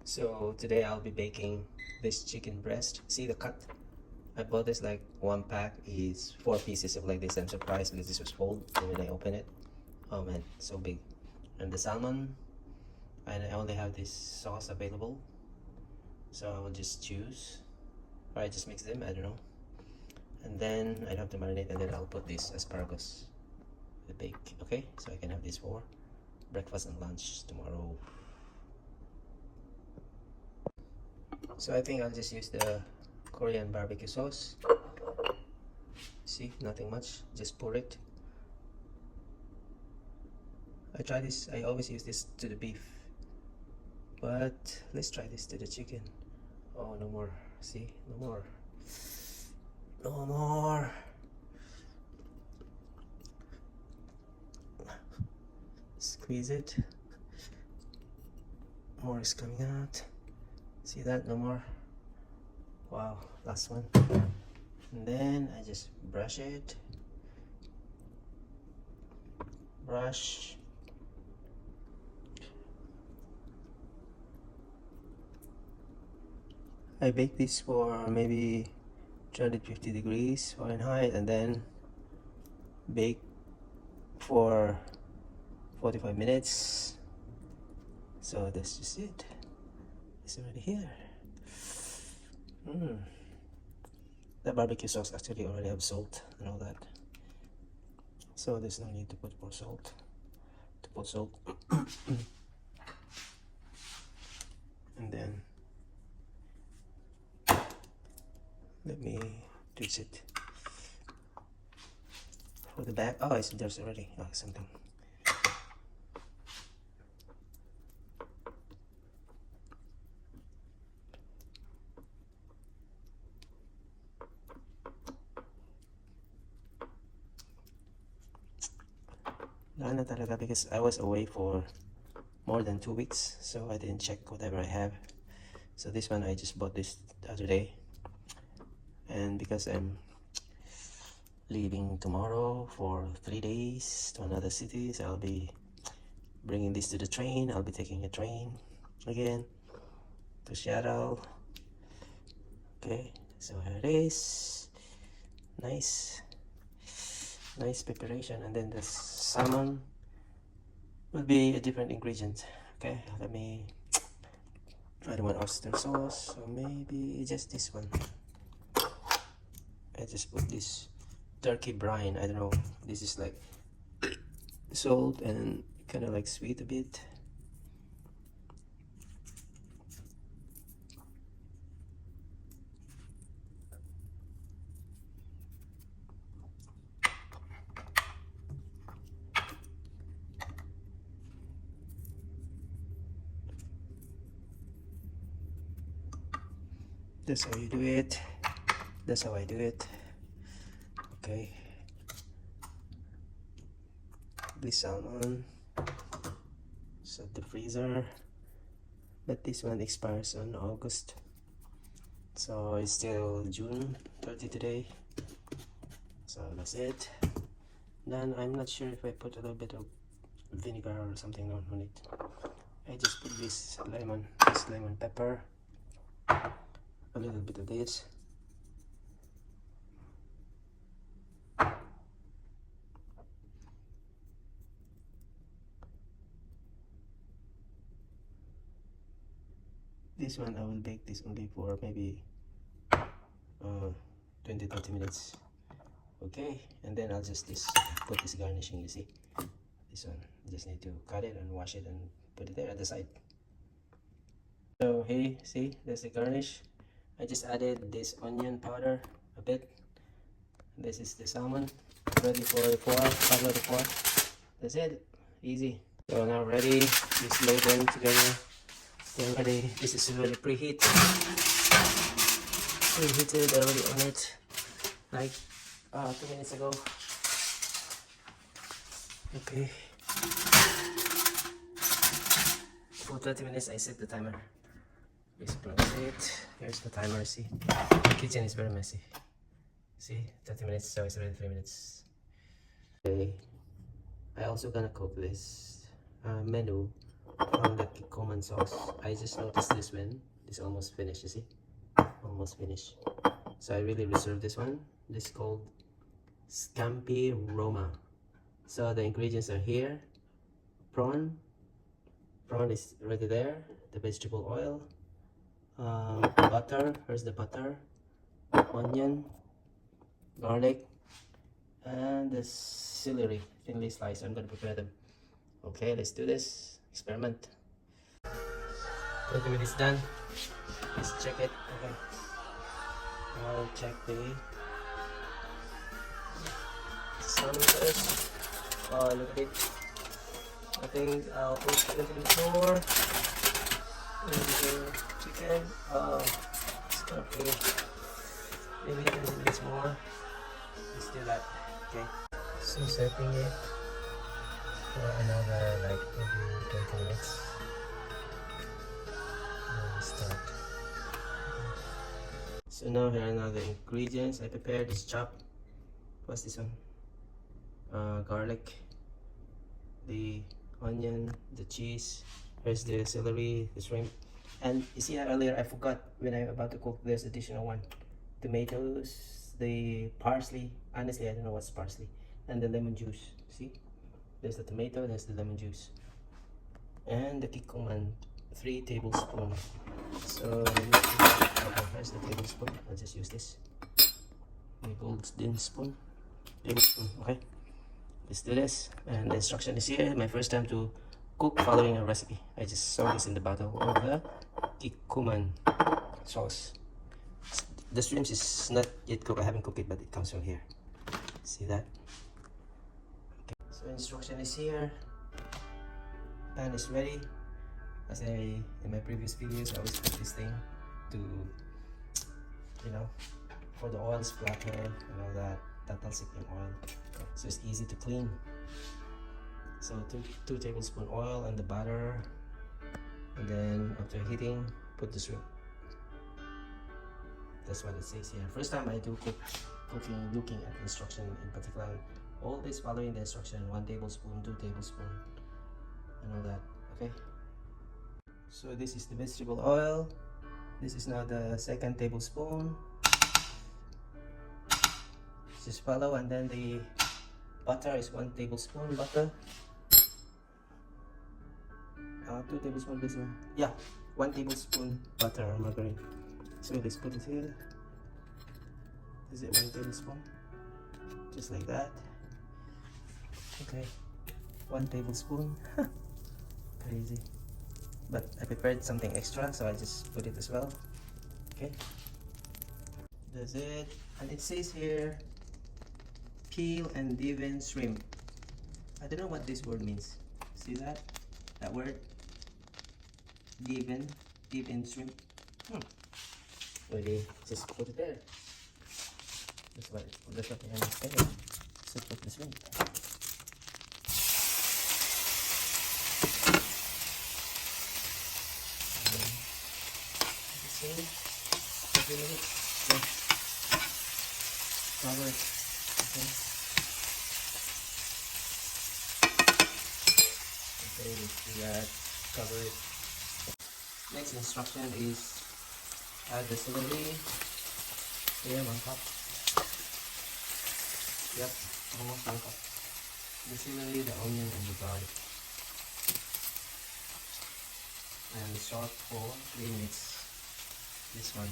So today I'll be baking this chicken breast. See the cut? I bought this like one pack is 4 pieces of like this. I'm surprised because this was full and when I open it. Oh man, so big. And the salmon, and I only have this sauce available. So I will just choose. Or I just mix them, I don't know. And then I have to marinate and then I'll put this asparagus to bake. Okay, so I can have this for breakfast and lunch tomorrow. So I think I'll just use the Korean barbecue sauce. See, nothing much, just pour it. I try this, I always use this to the beef, but let's try this to the chicken. Oh, no more. See, no more. No more. Squeeze it. More is coming out. See that? No more. Wow, last one. And then I just brush it. Brush. I bake this for maybe 250 degrees Fahrenheit and then bake for 45 minutes. So that's just it. It's already here. The barbecue sauce actually already have salt and all that, so there's no need to put more salt. And then let me twist it for the back. Oh, there's already something. Lana talaga because I was away for more than 2 weeks, so I didn't check whatever I have. So this one I just bought this the other day, and because I'm leaving tomorrow for 3 days to another city, so I'll be bringing this to the train. I'll be taking a train again to Seattle. Okay, so here it is. Nice preparation. And then the salmon will be a different ingredient. Okay, let me, I don't want oyster sauce, so maybe just this one. I just put this turkey brine. I don't know, this is like salt and kind of like sweet a bit. That's how you do it. That's how I do it. Okay. This salmon. Set the freezer. But this one expires on August. So it's still June 30 today. So that's it. Then I'm not sure if I put a little bit of vinegar or something on it. I just put this lemon pepper. A little bit of this. This one I will bake this only for maybe 20-30 minutes. Okay, and then I'll just put this garnishing. You see, this one I just need to cut it and wash it and put it there at the side. So hey, see, there's the garnish. I just added this onion powder a bit. This is the salmon ready for the fork. Cover the fork. That's it. Easy. So now ready. Just load them together. They're ready. This is already preheated. Already on it. Like 2 minutes ago. Okay. For 30 minutes I set the timer. Just close it. Here's the timer. See, the kitchen is very messy. See, 30 minutes, so it's already 3 minutes. Okay, I also gonna cook this menu on the Kikkoman sauce. I just noticed this when it's almost finished, you see? Almost finished. So I really reserved this one. This is called Scampi Roma. So the ingredients are here. Prawn is already there. The vegetable oil, butter. Here's the butter, onion, garlic, and the celery thinly sliced. I'm gonna prepare them. Okay, let's do this experiment. 20 minutes done. Let's check it. Okay, I'll check the salmon first. Oh, look at it. I think I'll put a little bit more. And the chicken. Oh, it's gonna be maybe 20 minutes more. Let's do that. Okay. So setting it for another like maybe 20 minutes. Then we start. So now here are now the ingredients. I prepared this chop. What's this one? Garlic, the onion, the cheese. Here's the celery, the shrimp. And you see earlier I forgot when I'm about to cook this additional one. Tomatoes, the parsley. Honestly, I don't know what's parsley. And the lemon juice. See? There's the tomato, there's the lemon juice. And the Kikkoman, 3 tablespoons. So okay, here's the tablespoon. I'll just use this. The golden spoon. Tablespoon, okay. Let's do this. And the instruction is here. My first time to cook following a recipe. I just saw this in the bottle of the Kikkoman sauce. The shrimps is not yet cooked. I haven't cooked it, but it comes from here. See that? Okay. So instruction is here. Pan is ready. As in my previous videos, I always put this thing to, you know, for the oil splatter and all that. Tatalsiking oil, so it's easy to clean. So 2 tablespoons oil and the butter, and then after heating, put the shrimp. That's what it says here. First time I do cooking, looking at the instruction in particular. All this following the instruction: 1 tablespoon, 2 tablespoons, and all that. Okay. So this is the vegetable oil. This is now the 2nd tablespoon. Just follow, and then the butter is 1 tablespoon butter. 2 tablespoons this one. Yeah, 1 tablespoon butter or margarine. So let's put it here. Is it 1 tablespoon? Just like that. Okay, 1 tablespoon. Crazy. But I prepared something extra, so I just put it as well. Okay. That's it. And it says here, peel and deven shrimp. I don't know what this word means. See that? That word? Deven shrimp. Okay, just put it there. That's what I understand. So put the shrimp. See? 30 minutes. Yeah. Cover it. Okay. Okay, let's do that. Cover it. Next instruction is add the celery. Here, 1 cup. Yep, almost 1 cup. The celery, the onion, and the garlic. And the salt for 3 minutes. This one.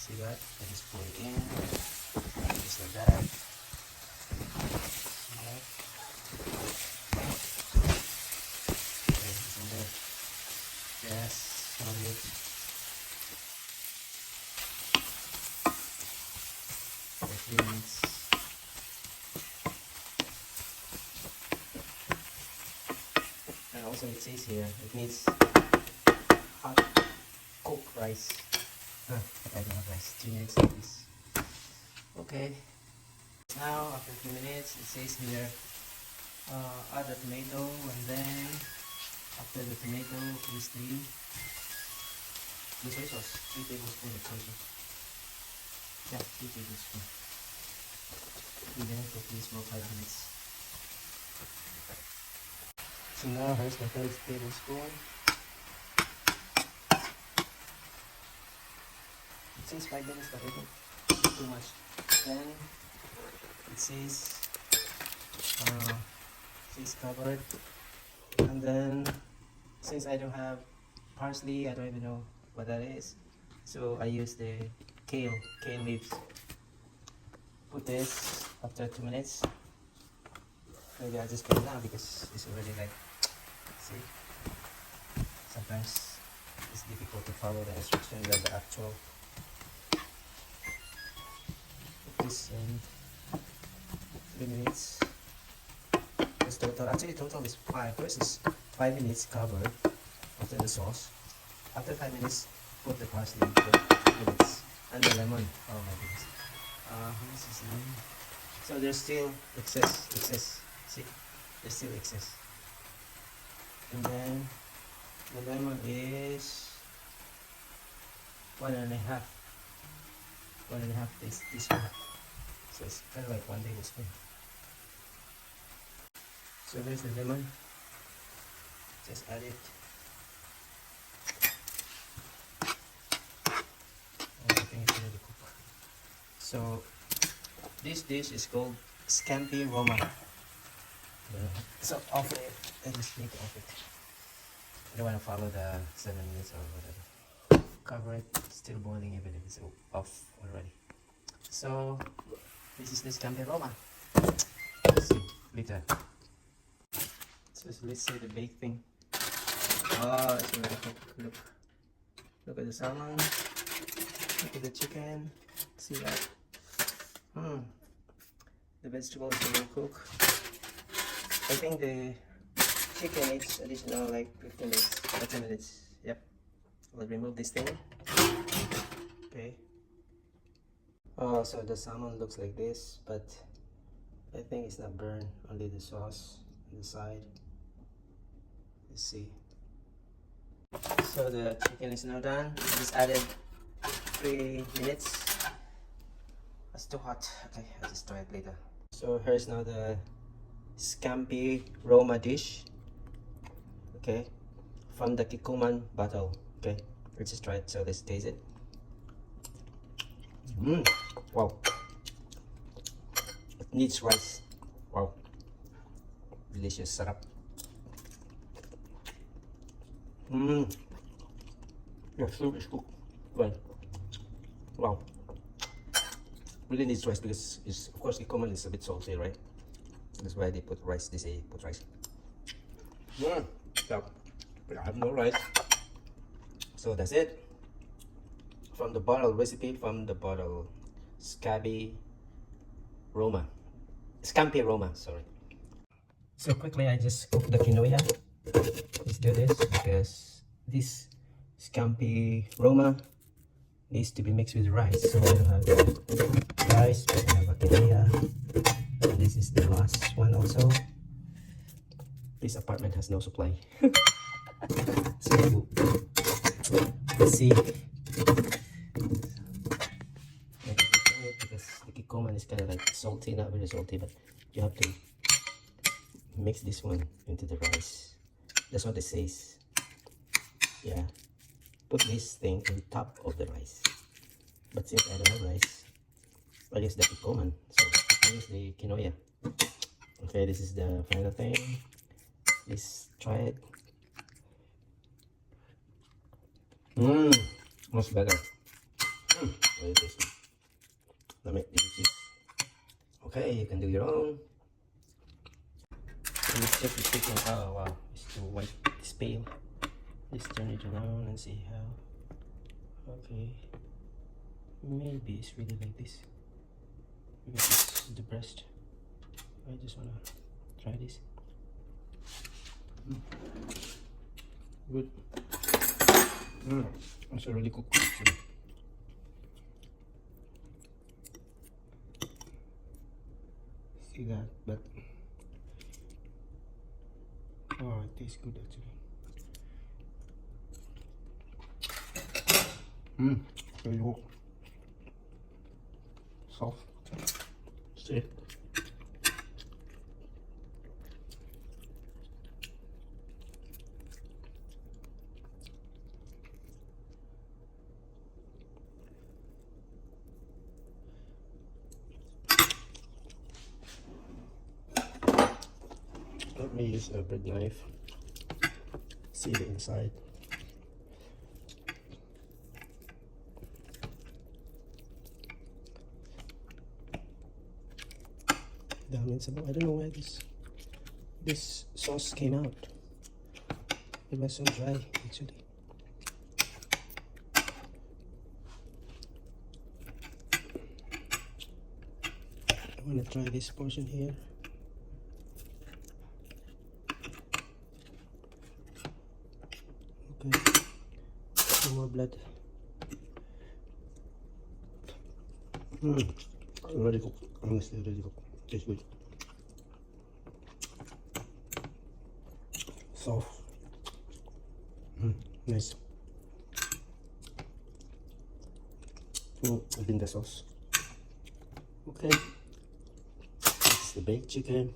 See that? I just pour it in. Just like that. See that? Okay, it's in there. Yes, solid. For 3 minutes. And also it says here, it needs hot cooked rice. I don't have rice. 3 minutes like this. Okay. Now after 2 minutes, it says here, add the tomato, and then after the tomato is the soy sauce. 3 tablespoons of soy sauce. Yeah, 3 tablespoons. And then cook this for 5 minutes. So now here's the third tablespoon. It says 5 minutes, but I think it's too much. Then it says covered. And then since I don't have parsley, I don't even know what that is. So I use the kale leaves. Put this after 2 minutes. Maybe I'll just put it now because it's already like, see, sometimes it's difficult to follow the instructions of the actual. Put this in 3 minutes. This total, actually total is 5. First is 5 minutes covered after the sauce. After 5 minutes, put the parsley for 2 minutes. And the lemon. Oh my goodness. This is lemon. So there's still excess. See, there's still excess. And then the lemon is 1.5 teaspoon. So it's kind of like 1 tablespoon. So there's the lemon. Just add it. I think it's already cooked. So this dish is called Scampi Roma. So off it. I just need to off it. I don't want to follow the 7 minutes or whatever. Cover it. It's still boiling even if it's off already. So this is the Scampi Roma. Let's see later. So let's say the baked thing. Oh, it's already cooked. Look at the salmon. Look at the chicken. See that? The vegetable is already cooked. I think the chicken needs additional like 15 minutes, 30 minutes. Yep. I'll remove this thing. Okay. Oh, so the salmon looks like this, but I think it's not burned. Only the sauce on the side. Let's see. So the chicken is now done. I just added 3 minutes. That's too hot. Okay, I'll just try it later. So here's now the Scampi Roma dish. Okay, from the Kikkoman bottle. Okay, let's just try it. So let's taste it. Wow. It needs rice. Wow. Delicious. Sarap. Yeah, soup is cooked. Well, wow. Really needs rice because it's, of course, Kikkoman is a bit salty, right? That's why they put rice. They say put rice. So, but I have no rice. So that's it. From the bottle recipe, from the bottle, Scampi Roma. Scampi Roma, sorry. So quickly, I just cook the quinoa. Let's do this because this Scampi Roma needs to be mixed with rice. So I don't have the rice, but I have a quinoa. And this is the last one also. This apartment has no supply. So let's see. Because the Kikkoman is kind of like salty, not very salty, but you have to mix this one into the rice. That's what it says. Yeah, put this thing on top of the rice. But since I don't have rice, I use the Kikkoman, so I use the quinoa. Okay, this is the final thing. Please try it. Much better. Very tasty. Let me delicious. Okay, you can do your own. Let's check the chicken. Oh wow, it's too white. It's pale. Let's turn it around and see how. Okay, maybe it's really like this. Maybe it's the breast. I just wanna try this. Good. It's already cooked actually. See that, but oh, it tastes good actually. Very good. Soft. See. use a bread knife. See the inside. I don't know why this sauce came out. It was so dry actually. I want to try this portion here. Okay, some more blood. Already cooked. Honestly, already cooked. Tastes good. Soft. Nice. Oh, I think the sauce. Okay. It's the baked chicken.